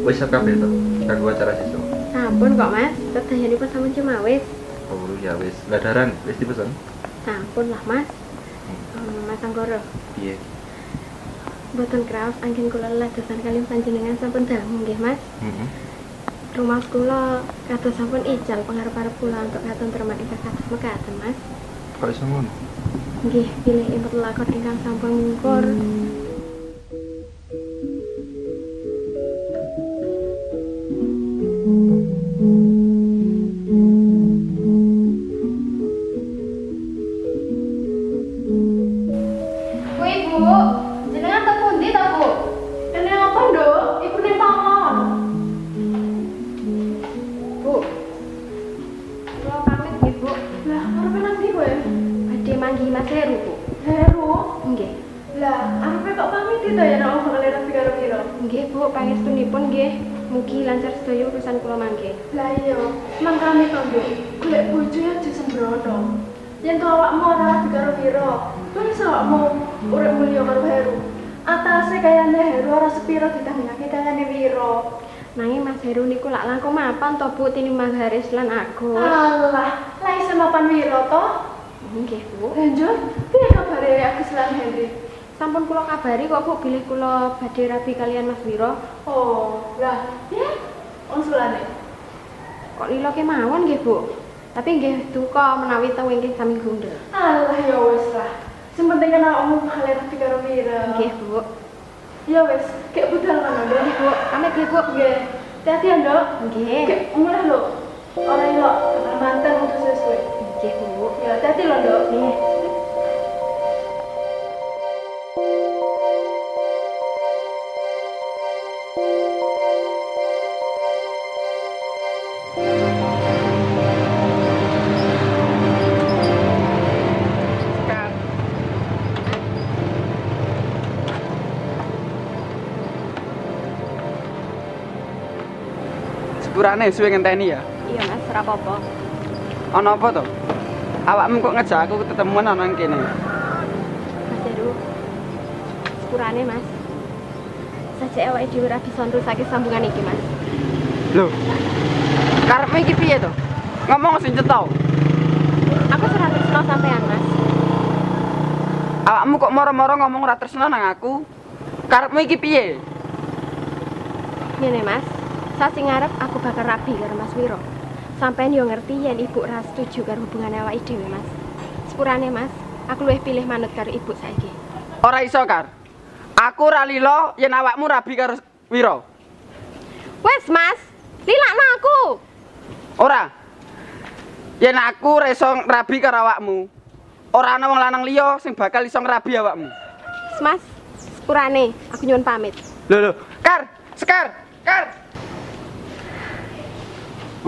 Wis siap kabeh to. Kanggo acara sesuk. Sampun kok Mas, sedayanipun sampun cuma wis. Oh ya wis. Ladaran wis dipesen. Sampun lah Mas. Mas Anggoro. Piye? Mboten kraos anggen kula leladosan kaliyan panjenengan sampun dangu nggih Mas. Heeh. Rumah kula kados sampun ical pangarep-arep kula untuk katon termak ingkang kados mekaten Mas. Kok iso ngono? Nggih, pilih impet lakon ingkang sampun ngungkur. Mas Heru, Bu. Heru? Nggih. Lah, arepe kok pamit to ya nek omong kali Rabi karo Wiro? Nggih, Bu, pangestunipun nggih. Mugi lancar sedaya urusan kula mangke. Lah iya, mangkane to, Bu. Golek bojo aja sembrono. Yen to awakmu ora Rabi karo Wiro, kok iso awakmu urip mulya karo Heru? Atase kayane Heru ora sepiro ditandingake kayane Wiro. Nanging Mas Heru niku lak langkung mapan to, Bu, tinimbang Haris lan Agus. Alah, lah iso mapan Wiro to? Nggih, Bu. Lanjut, piye kabare Agus lan Henry? Sampun kula kabari kok, Bu, bilih kula badhe rabi kalian Mas Wiro. Oh, lah, piye? Unsulane. Kok lilo kemawon nggih, Bu? Tapi nggih duka menawi tau ingkang sami gundel. Alah ya wis lah. Sing penting kan awakmu bakal rabi karo Wiro. Nggih, Bu. Ya wis, kek budal ngono lho. Nggih, Bu. Pamit nggih, Bu. Nggih. Hati-hati ya, Nduk. Nggih. Kek mulih lho. Ora ilok, mantan utus sesuai. Nggih, Bu. Ya, hati-hati lho, Nduk. Nggih. Sepurane suwe ngenteni ya. Iya, Mas, ora apa-apa. Ana apa to? Awakmu kok ngejak aku ketemuan ana ning kene. Mas Heru. Sepurane, Mas. Sajak awake dhewe ra bisa nrusake sambungan iki, Mas. Lho. Karepmu iki piye to? Ngomong sing cetha. Aku ora tresno sampean, Mas. Awakmu kok moro-moro ngomong ora tresno nang aku? Karepmu iki piye? Ngene, Mas. Sasi ngarep aku bakal rabi karo Mas Wiro. Sampeyan yo ngerti yen ibu ra setuju karo hubungan awake dhewe, Mas. Sepurane, Mas, aku luwih pilih manut karo ibu saiki. Ora iso, Kar. Aku ora lila yen awakmu rabi karo Wiro. Wes, Mas. Lilakno aku. Ora. Yen aku ora iso rabi karo awakmu, ora ana wong lanang liya sing bakal iso ngrabi awakmu. Mas, sepurane, aku nyuwun pamit. Lho, Kar, Sekar, Kar.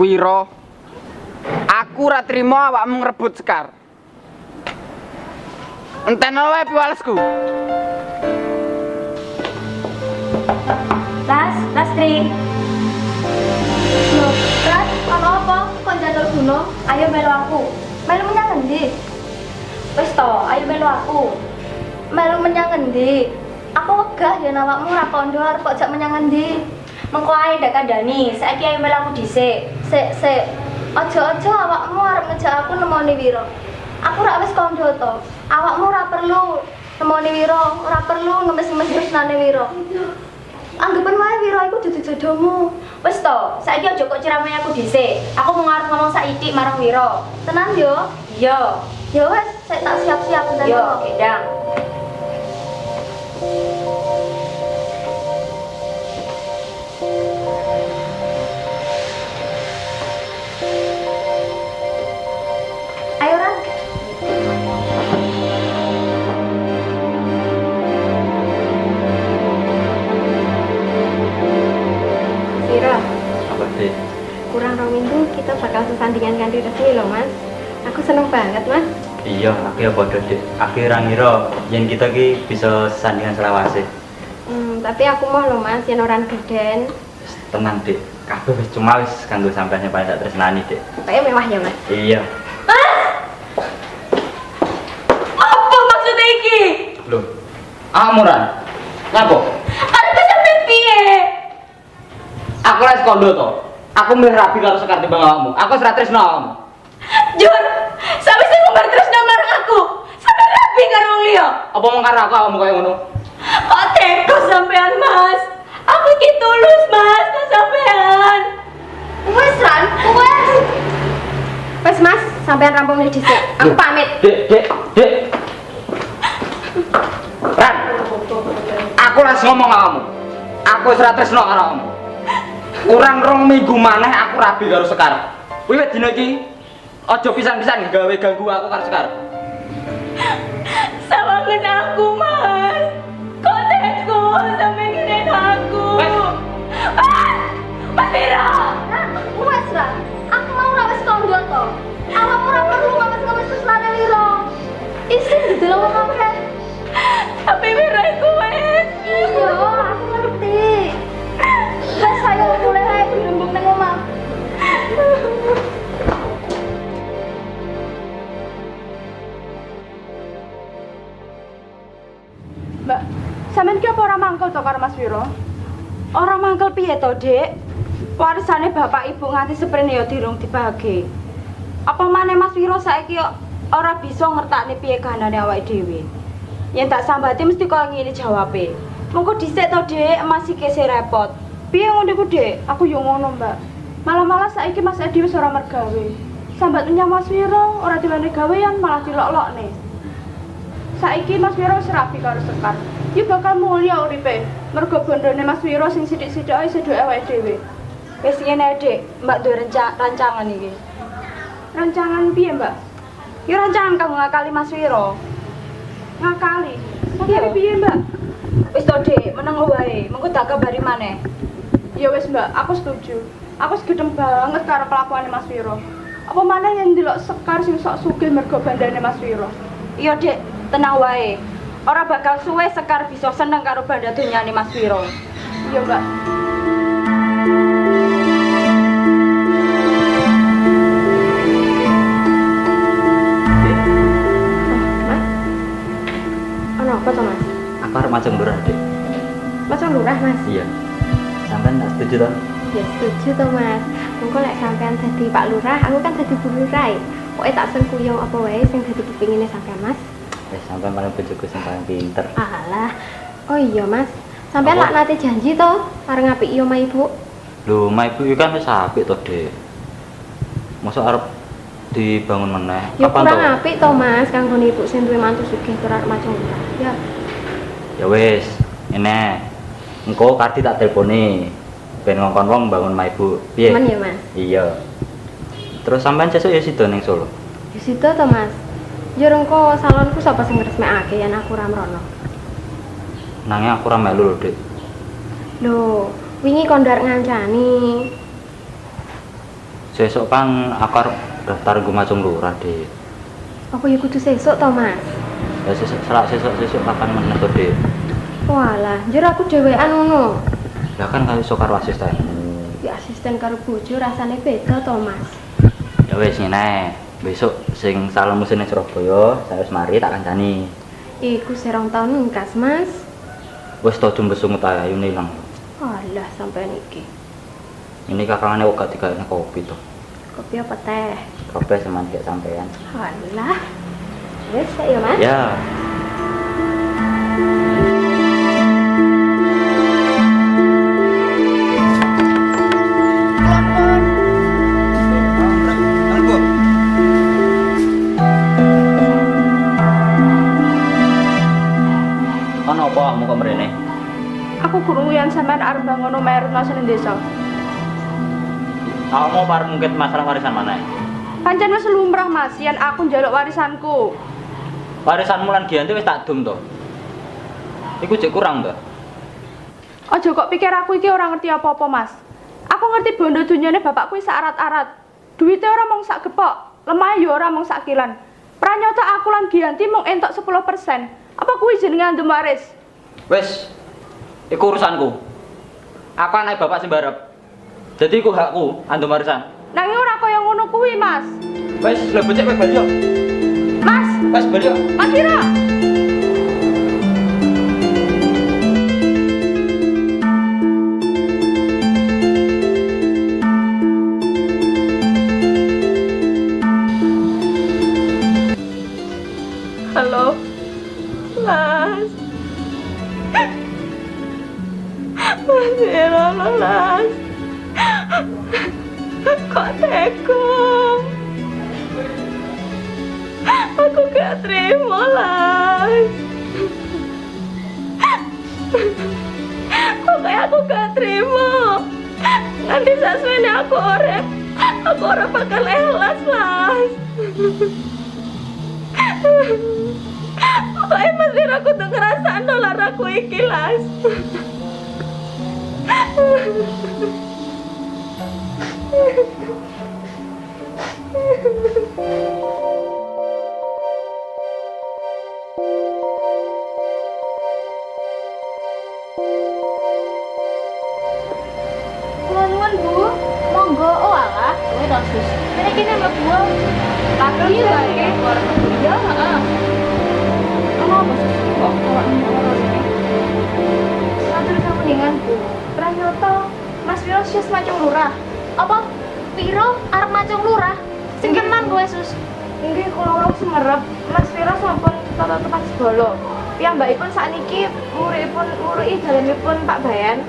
Wiro, aku ora trima awakmu ngrebut Sekar. Enteno wae piwalesku. Lastri. Loh, Ras, ono apa? Kok jatuh gunung? Ayo melu aku. Melu menyang endi? Wis to, ayo melu aku. Melu menyang endi? Aku wegah yen awakmu ora kandha arep kok jak menyang endi. Mengko ae ndak kandhani, saiki ayo melu aku dhisik. Sik. Aja-aja awakmu arep ngejak aku nemoni Wiro. Aku ora wis kandha to. Awakmu ora perlu nemoni Wiro, ora perlu ngemis-ngemis tresnane Wiro. Anggapan wae Wiro iku dudu jodohmu. Wis to, saiki aja kok ceramah aku dhisik. Aku mau ngarep ngomong saithik marang Wiro. Tenan yo? Iya. Ya wis, saya tak siap-siap tenan. Yo, gedang. Ayo, Ran. Wiro, Apa deh? kurang 2 minggu kita bakal sesandingan kanthi resmi loh, Mas. Aku seneng banget, Mas. Iya, aku ya padha, Dik. Aku ora ngira yen kita ki bisa sandingan selawase. Tapi aku mau loh, Mas, yen ora geden. Tenang, Dik. Kabeh wis cuma wis kanggo sampeyan yang paling tak tresnani, Dik. Kayak mewah ya, Mas. Iya. Apa maksudnya iki? Loh. Amuran. Ngapa? Arep sampe piye? Aku les kondo to. Aku milih rabi karo Sekar timbang awakmu. Aku wis ra tresno awakmu. Jur, sawise ngumbar tresno marang aku. Sampe rabi karo wong liya. Apa mung karo aku awakmu koyo ngono? Kok tega sampean, Mas? Aku iki tulus, Mas, nang sampean. Wes, Ran, wes. Wes Mas, sampean rampung dhisik. Aku pamit. Dek. Ran. Aku les ngomong awakmu. Aku wis ra tresno karo awakmu. Kurang 2 minggu maneh aku rabi karo Sekar. Wiwit dina iki aja pisan-pisan gawe ganggu aku karo Sekar. Sawangen aku, Mas. Kok tega sampe ngene aku. Mas Viro. Wes, Ran. Aku mau ra wis kondo to. Awakmu ora perlu ngames-ngames seslane Wiro. Isin didelok wong akeh. Tapi Wiro iku wes. Iya, aku ngerti. Wes saya mulai ae berembung nang omah. Mbak, sampean ki apa ora mangkel to karo Mas Wiro? Ora mangkel piye to, Dik? Warisane bapak ibu nganti seprene ya dirung dibagi. Apa maneh Mas Wiro saiki ora bisa ngertakne piye kahanane awake dhewe. Yen tak sambati mesti kok ngene jawabe. Mengko dhisik to, Dik, masih kese repot. Piye ngono iku, Dik? Aku yo ngono, Mbak. Malah saiki Mas Edi wis ora mergawe. Sambat menyang Mas Wiro ora diwane gawean malah dilok-lokne. Saiki Mas Wiro wis rabi karo Sekar. Iki bakal mulya uripe. Mergo bondone Mas Wiro sing sithik-sithik ae seduke awake dhewe. Wis ngene, Dik, Mbak duwe rancangan iki. Rancangan piye, Mbak? Ya rancangan kanggo ngakali Mas Wiro. Ngakali. Iya. Ngakali piye, Mbak? Wis to, Dik, meneng wae. Mengko tak kabari maneh. Ya wis, Mbak, aku setuju. Aku segedem banget karo kelakuane Mas Wiro. Apa maneh yang ndelok Sekar sing sok sugih mergo bandane Mas Wiro. Iya, Dik, tenang wae. Ora bakal suwe Sekar bisa seneng karo banda dunyane Mas Wiro. Iya, Mbak. Mas. Ono apa to, Mas? Aku arep macam lurah, Dek. Mas lurah, Mas. Iya. Sampean tak setuju toh? Ya setuju to, Mas. Mengko lek sampean dadi Pak Lurah, aku kan dadi Bu Lurah. Pokoke tak sengkuyung apa wae sing dadi kepingine sampean, Mas. Wis sampean paling bojoku sing paling pinter. Alah. Oh iya, Mas. Sampean Apa? lak nate janji to arep ngapiki omah Ibu. Lho, omah ibu iki kan wis apik to, Dek. Mosok arep dibangun meneh. Ya Kapan kurang to? apik to, Mas, kanggo Ibu sing duwe mantu sugih tur arep macung Lurah. Ya. Ya wis, enek. Engko Kardi tak teleponi. Ben ngongkon wong bangun omah ibu. Piye? Men ya, Mas. Iya. Terus sampean sesuk ya sida ning Solo. Ya sida to, Mas. Ya rengko salonku sapa sing ngresmekake yen aku ora mrono. Nanging aku ora melu lho, Dik. Lho, wingi kondar ngancani. Sesuk kan aku arep daftar nggo macung lurah, Dik. Apa ya kudu sesuk to, Mas? Ya sesuk kapan meneh to, Dik. Walah, njur aku dhewean ngono. Ya kan kali iso karo asisten. Ya asisten karo bojo rasane beda to, Mas. Ya wis ngene. Besok sing salonmu sing Surabaya, saya wis mari tak kancani. Iku serong tahun ngkas, Mas. Wis to jumbesungut ayune ilang. Alah, sampean iki. Ini kakangane kok gak digawe kopi to. Kopi apa teh? Kopi sama kayak sampean. Alah. Wis ya, Mas. Ya. Ono apa kamu kok mrene? Aku krungu yen sampean arep bangun omah Retno ning desa. Kamu par mungkin masalah warisan mana? Pancen wis lumrah, Mas, yen aku njaluk warisanku. Warisanmu lan Giyanti wis tak dum to. Iku jek kurang to. Aja kok pikir aku iki ora ngerti apa-apa, Mas. Aku ngerti bondo dunyane bapakku wis arat-arat. Duite ora mung sak gepok, lemah ya ora mung sak kilan. Pranyata aku lan Giyanti mung entuk 10%. Apa kuwi jenenge andem waris? Wis, iku urusanku. Aku anak bapak sing barep. Jadi iku hakku, andum warisan. Nanging ora kaya ngono kuwi, Mas. Wis, lho becik kowe bali yo. Mas, Wis bali yo. Mas Wiro. Halo. Las. Mas Wiro, Las. Kok tega? Aku gak terima, Las. Pokoknya aku gak terima. Nanti saswene aku ora bakal ikhlas, Las. Pokoknya Mas Wiro kudu ngrasakno laraku iki, Las. Nuwun Bu, monggo. Oh alah, kowe to Sus. Kene kene mlebu. Lagi wae. Ya, heeh. Ono apa Sus? Kok awakmu ora sini? Matur kamuningan Bu. Pranyoto Mas Wiro sis macung lurah. Apa? Wiro arep macung lurah? Sing tenan kowe Sus. Nggih kula ora semerep. Mas Wiro sampun tata tepat segala. Piyambakipun sakniki muruki dalemipun Pak Bayan.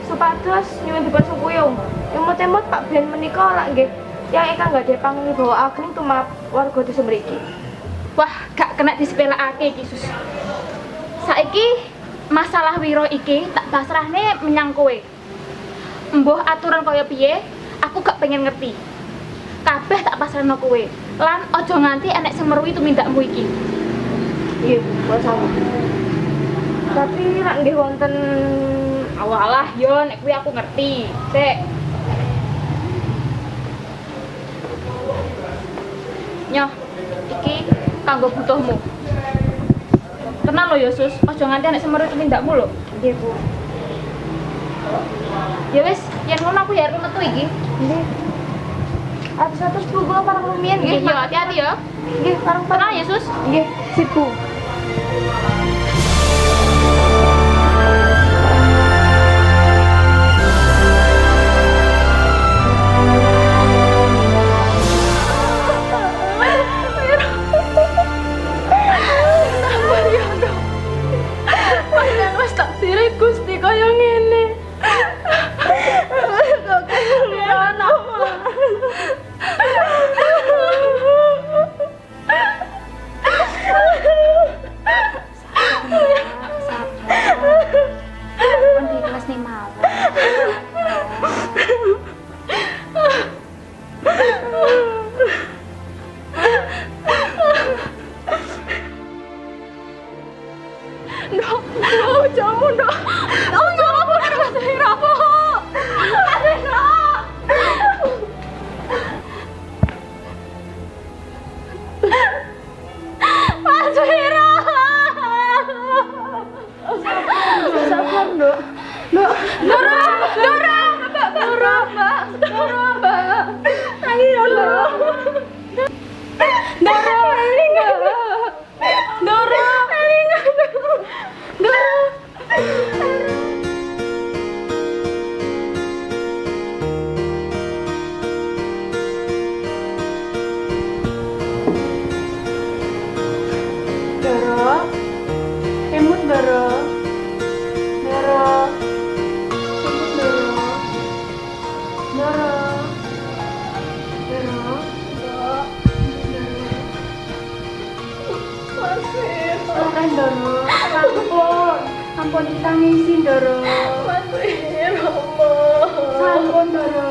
Supados nyuwun dipun sungkuyung. Emut-emut Pak Ben menika lak nggih yang ingkang gadhe pangibawa ageng tumrap warga desa mriki. Wah, gak kena disepelekake iki, Sus. Saiki masalah Wiro iki tak pasrahne menyang kowe. Mbuh aturan kaya piye, aku gak pengen ngerti. Kabeh tak pasrahno kowe. Lan aja nganti enek sing meruhi tumindakmu iki. Nggih, kula sawuh. Tapi nek nggih wonten Awalah, yo nek kuwi aku ngerti. Sik. Nyoh, iki kanggo butuhmu. Tenan lho ya, Sus. Aja nganti enek sing meruhi tumindakmu lho. nggih Bu. Ya wis, yen ngono aku ya arep metu iki. Nggih. Atus-atus Bu, kula pareng lumiyan nggih. Nggih, yo hati-hati ya. Nggih, pareng Tenang ya, Sus. Nggih, sip Bu. Gusti kaya ngene. Kok kaya anak. Pun di kelas nih mawon. Ndok, oh jamu ndok. Oh jamu Mas Wiro. Mas Wiro. Mas Wiro. Sabar, Ndok. Ndok, Dora, Mbak. Tangi ya, Ndok. Dora, ini enggak. Dora, ini enggak. Dora. Dora. Emut Dora. Dora. Emut Dora. Dora. Dora. Saran Doro, ampun ditangisi Doro. Mas Wiro, sampun Doro.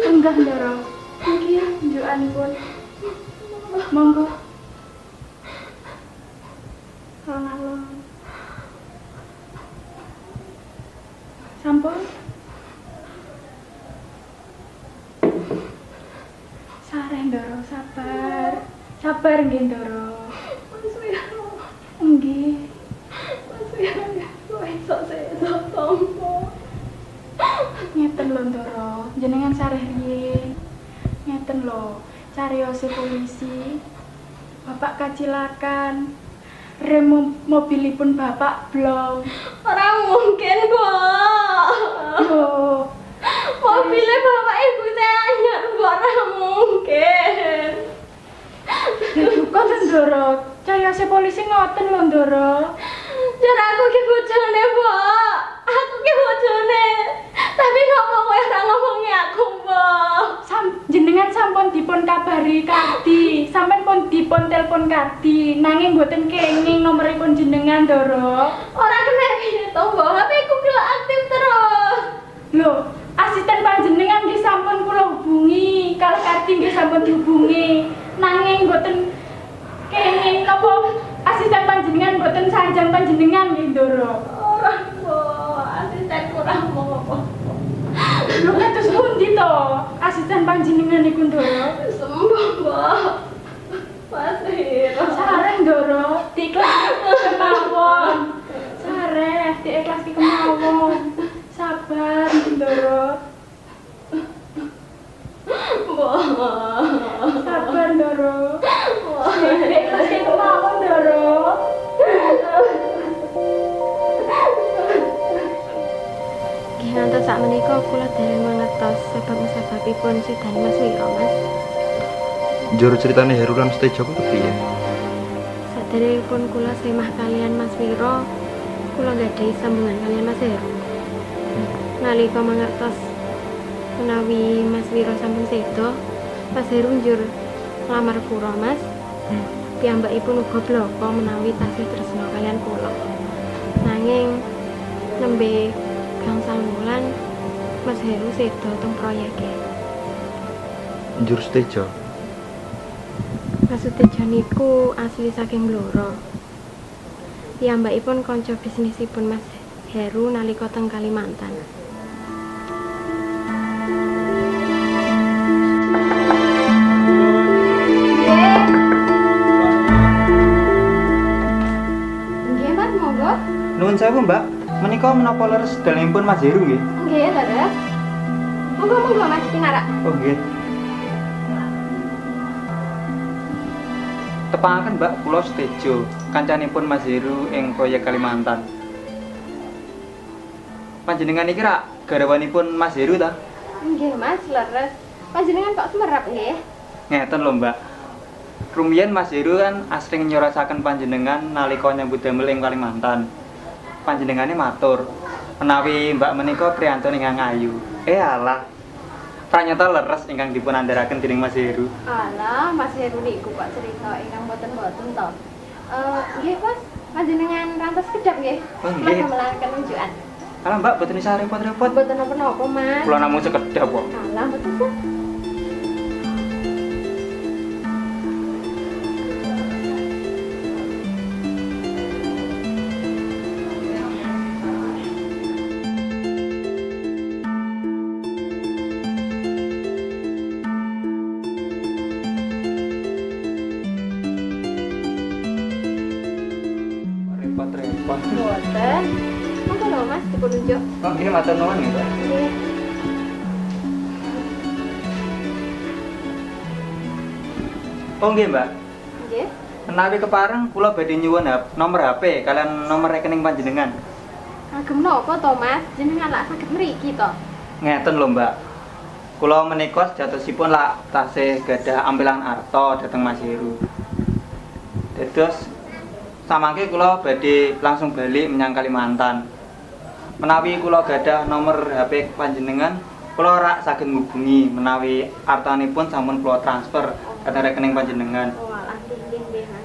Enggak Doro, iki njukanipun. Monggo. Alon-alon. Sampun. Sareh Doro, sabar. Sabar nggih Doro. Mas Wiro. Nggih. Mas Wiro kok iso sesuk tampa. Ngeten lho Doro, jenengan sareh riyin. Ngeten lho, cariose polisi. Bapak kacilakan. Rem mobilipun Bapak blong. Ora mungkin kok. Loh, mobilnya Bapak Ibu saya anyar, ora mungkin. Ndoro. Caya si polisi ngoten lho, Ndoro. Jar aku ki bojone, Mbok. Aku ki bojone. Tapi kok kowe ora ngomongi aku, Mbok? Jenengan sampun dipun kabari Kardi, sampean pun dipun telepon Kardi, nanging mboten kenging nomoripun jenengan, Ndoro. Ora kena piye to, Mbok? HP ku ki aktif terus. Lho, asisten panjenengan nggih sampun kula hubungi, kalau Kardi nggih sampun dihubungi, nanging mboten kenging napa asisten panjenengan mboten sanjang panjenengan nggih, Ndoro. Ora, Mbok. Asisten kurang apa. Lho kados pundi to asisten panjenengan niku, Ndoro? Sembuh, Mbok. Mas Wiro. Sareng, Ndoro, diikhlaskan kemawon. Sareh, diikhlaskan kemawon. Sabar, Ndoro. Mbok. Sabar, Ndoro. Diikhlaskan kemawon, Ndoro. Nggih ngantos sakmenika kula dereng mangertos sebab musababipun sidane Mas Wiro, Mas. Juru ceritane Heru lan Stejo ku piye? Saderengipun kula semah kalian Mas Wiro, kula nggadahi sambungan kalian Mas Heru. Nalika mangertos menawi Mas Wiro sampun sedo, Mas Heru njur nglamar kula, Mas. Piyambakipun uga bloko menawi tasih tresna kalian kula. Nanging nembe gangsal wulan Mas Heru sedo teng proyeke. Juru Stejo. Mas Sutejo niku asli saking Blora. Piyambakipun kanca bisnisipun Mas Heru nalika teng Kalimantan. Nggih, Mas, monggo. Nuwun sewu, Mbak. Menika menapa leres dalemipun Mas Heru nggih? Nggih, leres. Monggo Mas pinarak. Oh nggih. Tepangaken Mbak, kula Stejo, kancanipun Mas Heru ing proyek Kalimantan. Panjenengan iki rak garwanipun Mas Heru ta? Nggih, Mas, leres. Panjenengan kok semerap nggih? Ngeten lho, Mbak. Rumiyin Mas Heru kan asring nyorosaken panjenengan nalika nyambut damel ing Kalimantan. Panjenengane matur, menawi Mbak menika priyantun ingkang ayu. Alah. Pranyata leres ingkang dipun andharaken dening Mas Heru. Alah, Mas Heru niku kok cerita ingkang boten-boten to. Nggih, Mas, panjenengan rantos kedap nggih. Oh, nggih. Kula melakukan unjukan. Alah Mbak, boten isa repot-repot. Boten napa-napa, Mas. Kula namung sekedap kok. Alah, boten sih. Repot-repot. Boten. Monggo lho, Mas, dipun unjuk. Oh, nggih matur nuwun nggih, Mbak. Nggih. Oh nggih, Mbak. Nggih. Menawi kepareng kula badhe nyuwun nomor HP kalian nomor rekening panjenengan. Agem napa to, Mas? Jenengan lak saged mriki to. Ngeten lho, Mbak. Kula menika sejatosipun lak tasih gadah ampilan arta dhateng Mas Heru. Dados samangke kula badhe langsung balik menyang Kalimantan. Menawi kula gadah nomor HP panjenengan, kula rak saged ngubungi menawi artanipun sampun kula transfer dhateng rekening panjenengan. Oh, alah, nggih, Mas.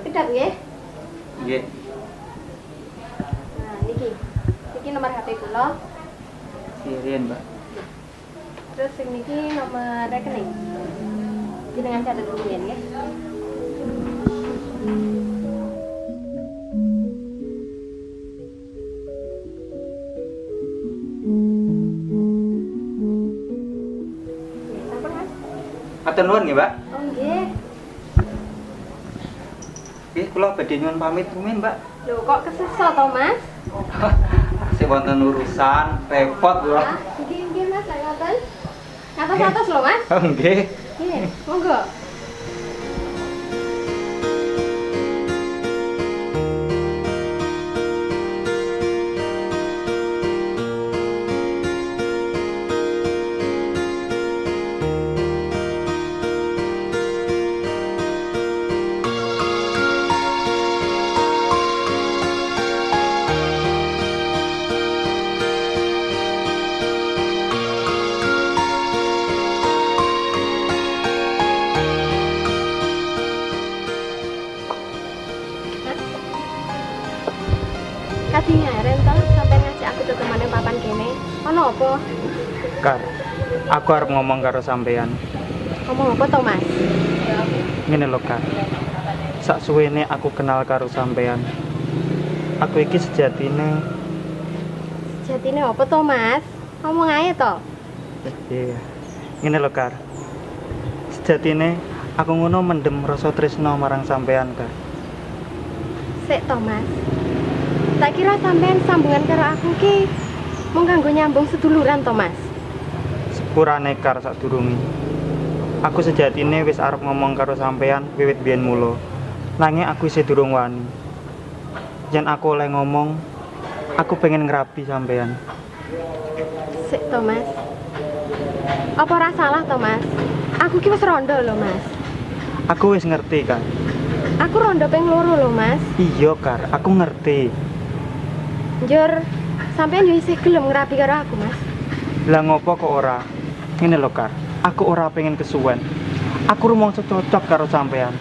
Kedap nggih. Nggih. Nah, niki. Niki nomor HP kula. Sirian, Mbak. Terus sing niki nomor rekening. Jenengan catet dulu ya nggih. Nggih, sampun, Mas. Matur nuwun nggih, Mbak. Oh, nggih. Nggih, kula badhe nyuwun pamit rumiyin, Mbak. Lho, kok kesesa to, Mas? Sing wonten urusan repot kula. Ah, nggih, Mas, lek ngoten. Ngatos-atos lho, Mas. Oh, nggih. Nggih, monggo. Ono apa? Kar, aku arep ngomong karo sampean. Ngomong apa to, Mas? Ngene lho, Kar. Sak suwene aku kenal karo sampean. Aku iki sejatine Jatine apa to, Mas? Ngomong ae to. iya. Ngene lho, Kar. Sejatine aku ngono mendem rasa tresno marang sampean, Kar. Sik to, Mas. Tak kira sampean sambungan karo aku ki mung kanggo nyambung seduluran to, Mas. Sepurane Kar sadurunge. Aku sejatine wis arep ngomong karo sampean wiwit biyen mula. Nanging aku isih durung wani. Yen aku oleh ngomong, aku pengen ngrabi sampean. Sik to, Mas. Apa ora salah to, Mas? Aku ki wis rondo lho, Mas. Aku wis ngerti, Kar. Aku rondo ping 2 lho, Mas. Iya, Kar, aku ngerti. Njur, sampean yo isih gelem ngrabi karo aku, Mas. Lah ngopo kok ora? Ngene lho, Kar. Aku ora pengen kesuwen. Aku rumangsa cocok karo sampean.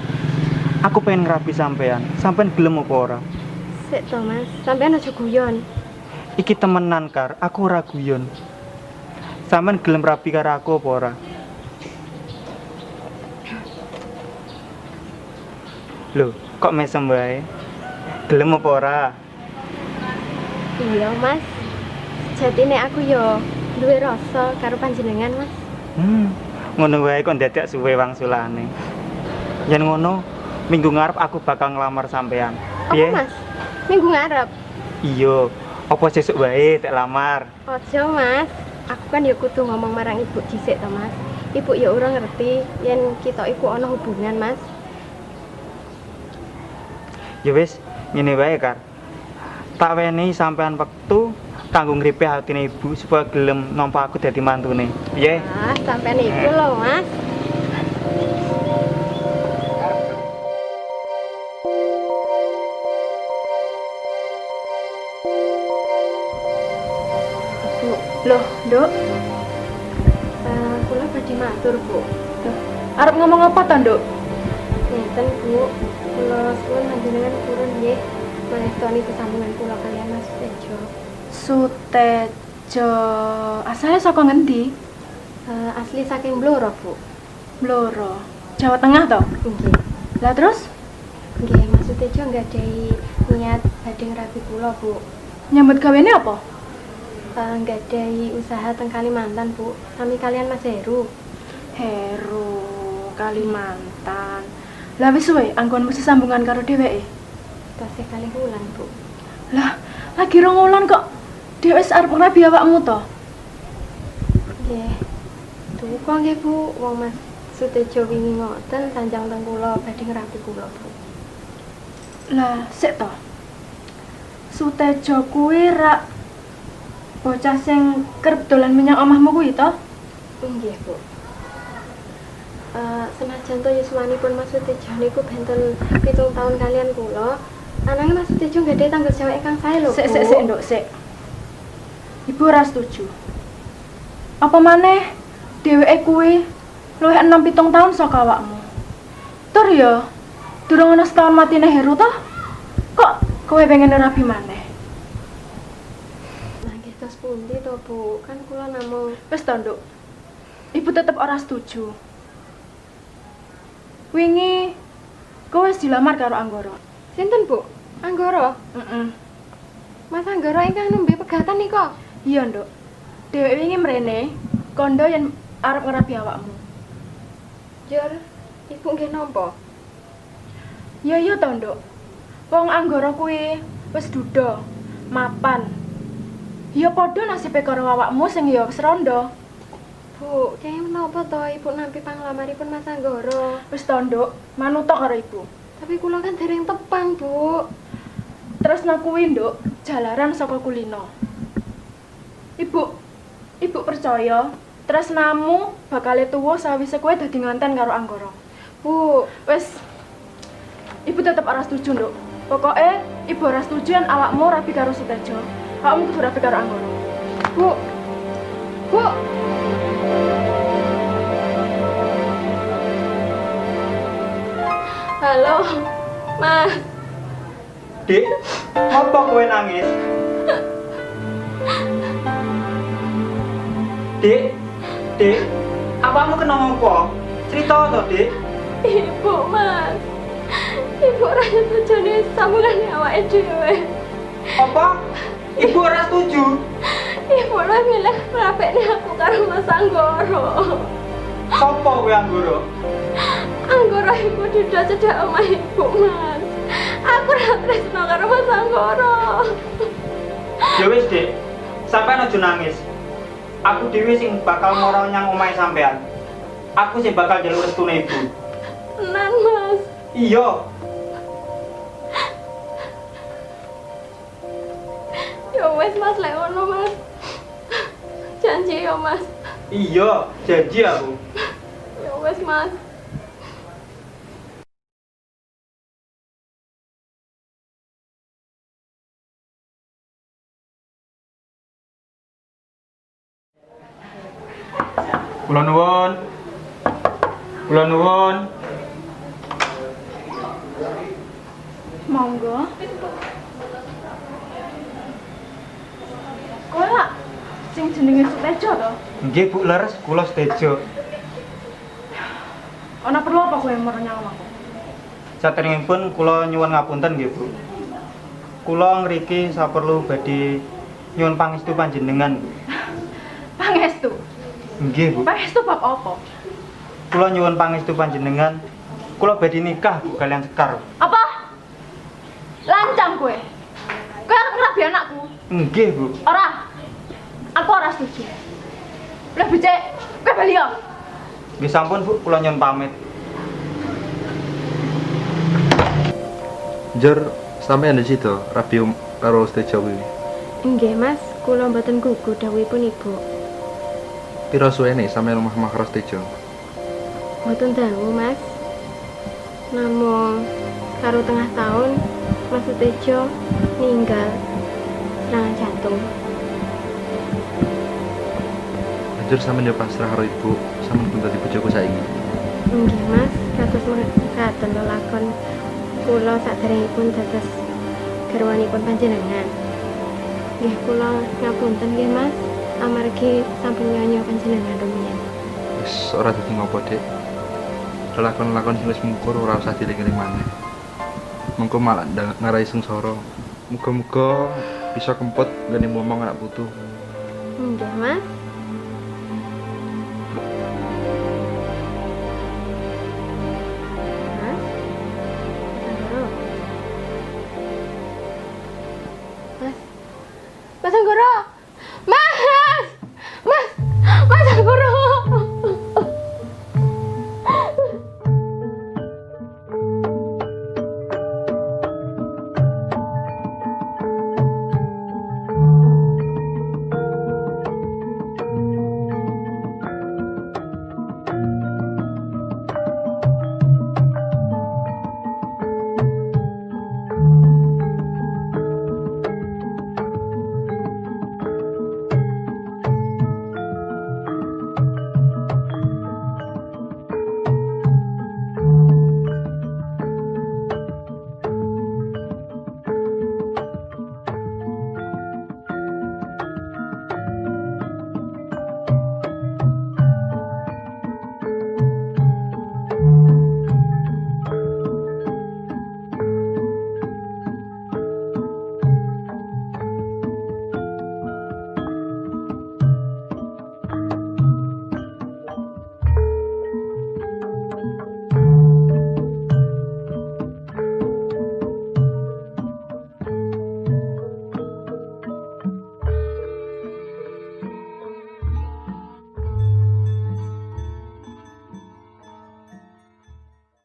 Aku pengen ngrabi sampean. Sampean gelem apa ora? Sik to, Mas. Sampean aja guyon. Iki temenan, Kar. Aku ora guyon. Sampean gelem rabi karo aku apa ora? Loh, kok mesem wae? Gelem apa ora? Iya, Mas. Jatine aku yo duwe rasa karo panjenengan, Mas. Ngono wae kok dadak suwe wangsulane. Yen ngono, minggu ngarep aku bakal nglamar sampean. Apa, Mas? Minggu ngarep. Iya, apa sesuk wae tak lamar? Ojo, Mas. Aku kan ya kudu ngomong marang ibu dhisik to, Mas. Ibu ya ora ngerti yen kita iku ana hubungan, Mas. Ya wis, ngene wae, Kar. Tak weni sampean wektu kanggo ngripe hatine ibu supaya gelem nampa aku dadi mantune. Piye? Ah, sampean iku lho, Mas. Bu, Loh, Nduk, kula badhe matur, Bu. arep ngomong apa to, Nduk? Ngeten, Bu. Kula suwun panjenengan purun nggih mestani sesambungan kula kalian Mas Tejo. Sutejo. Asale saka ngendi? Asli saking Blora, Bu. Blora. Jawa Tengah to? Nggih. Lah terus Nggih, Mas Tejo nggadahi niat badhe ngrabi kula, Bu. nyambut gawene apa? Nggadahi usaha teng Kalimantan, Bu. Sami kalian Mas Heru. Heru, Kalimantan. Lah wis suwe anggonmu sesambungan karo dheweke. Tasih kalih wulan, Bu. Lah, lagi rong wulan kok dhewe wis arep ngrabi awakmu to? Nggih. Duka nggih, Bu. Wong Mas Sutejo wingi ngoten sanjang teng kula badhe ngrabi kula, Bu. Lah, sik to. Sutejo kuwi rak bocah sing kerep dolan menyang omahmu kuwi to? Nggih, Bu. Senajan to yuswanipun Mas Sutejo niku benten 7 tahun kalian kula, ananging Mas Sutejo nggadahi tanggung jawab ingkang sae lho, Bu. Sik, Nduk, sik. Ibu ora setuju. Apa maneh dheweke kuwi luwih 6-7 tahun saka awakmu. Tur ya, durung ana setahun matine Heru to? Kok kowe pengen rabi maneh? Nah, nggih tos pundi to, Bu? Kan kula namung Wis to, Nduk. Ibu tetep ora setuju. Wingi kowe wis dilamar karo Anggara. sinten, Bu? Anggara. Mas Anggara ingkang nembe pegatan nika. Iya, Nduk. Dheweke wingi mrene kandha yen arep ngerabi awakmu. Jur, Ibu nggih nampa? Ya iya to, Nduk. Wong Anggara kuwi wis duda, mapan. Ya padha nasibe karo awakmu sing ya wis randha. Bu, kaya menapa to Ibu nampi panglamaripun Mas Anggara? Wis to, Nduk, manut to karo ibu. Tapi kula kan dereng tepang, Bu. Tresna kuwi, Nduk, jalaran saka kulino. Ibu percaya tresnamu bakal tuwa sawise kowe dadi nganten karo Anggara. Bu, Wis, ibu tetep ora setuju, Nduk. Pokoke ibu ora setuju yen awakmu rabi karo Sutejo. Awakmu kudu rabi karo Anggara. Bu. Bu. Halo, Mas. Dik, apa kowe nangis? Dik, Dik, apamu kena apa? Cerita to, Dik. Ibu, Mas. Ibu rasa tujuane sambungane awake dhewe. Apa? Ibu ora setuju. Ibu lah milih ngrapekne aku karo Mas Anggoro. Sopo kuwi Anggoro? Anggoro iku didak cedhak omah ibu, Mas. Aku ora tresno karo Mas Anggoro. Ya wis, Dik. Sampeyan aja nangis. Aku dhewe sing bakal moro nyang omahe sampean. Aku sing bakal njaluk restune ibu. Tenan, Mas. Iya. Ya wis, Mas, lek ngono, Mas. Janji ya, Mas. Iya, janji aku. Ya wis, Mas. Kula nuwun. Kula nuwun. Monggo. Kowe lak sing jenenge Sutejo to? Nggih, Bu leres, kula setejo. Ana perlu apa kowe moro nyang omahku? Saderengipun kula nyuwun ngapunten nggih, Bu. Kula ngriki saperlu badhe nyuwun pangestu panjenengan. Pangestu. Nggih, Bu. Pangestu bab apa? Kula nyuwun pangestu panjenengan. Kula badhe nikah Bu kalian Sekar. Apa? Lancang kowe. Kowe arep ngrabi anakku? Nggih, Bu. Ora. Aku ora setuju. Lah becik, kowe bali yo. Nggih sampun, Bu, kula nyuwun pamit. Jur sampeyan di situ rabi karo Stejo kuwi. Nggih, Mas, kula mboten gugu dawuhipun Ibu. Pira suwene sampeyan omah karo Stejo? Mboten dawu, Mas. Namung karo tengah tahun Mas Tejo ninggal serangan jantung. Jur sampeyan yo pasrah karo ibu, sampeyan pun dadi bojoku saiki. Nggih, Mas, kados mekaten lelakon kula saderengipun dados garwanipun panjenengan. Nggih, kula ngapunten nggih, Mas, amargi sampun nyanyi panjenengan rumiyin. Wis ora dadi ngopo, Dik. Lelakon-lelakon sing wis mungkur ora usah dieling-eling maneh. Mengko malah ngarai sengsara. Muga-muga bisa kempot ngene ngomong anak putu. Nggih, Mas. Mas. Anggoro. Mas. Mas Anggoro.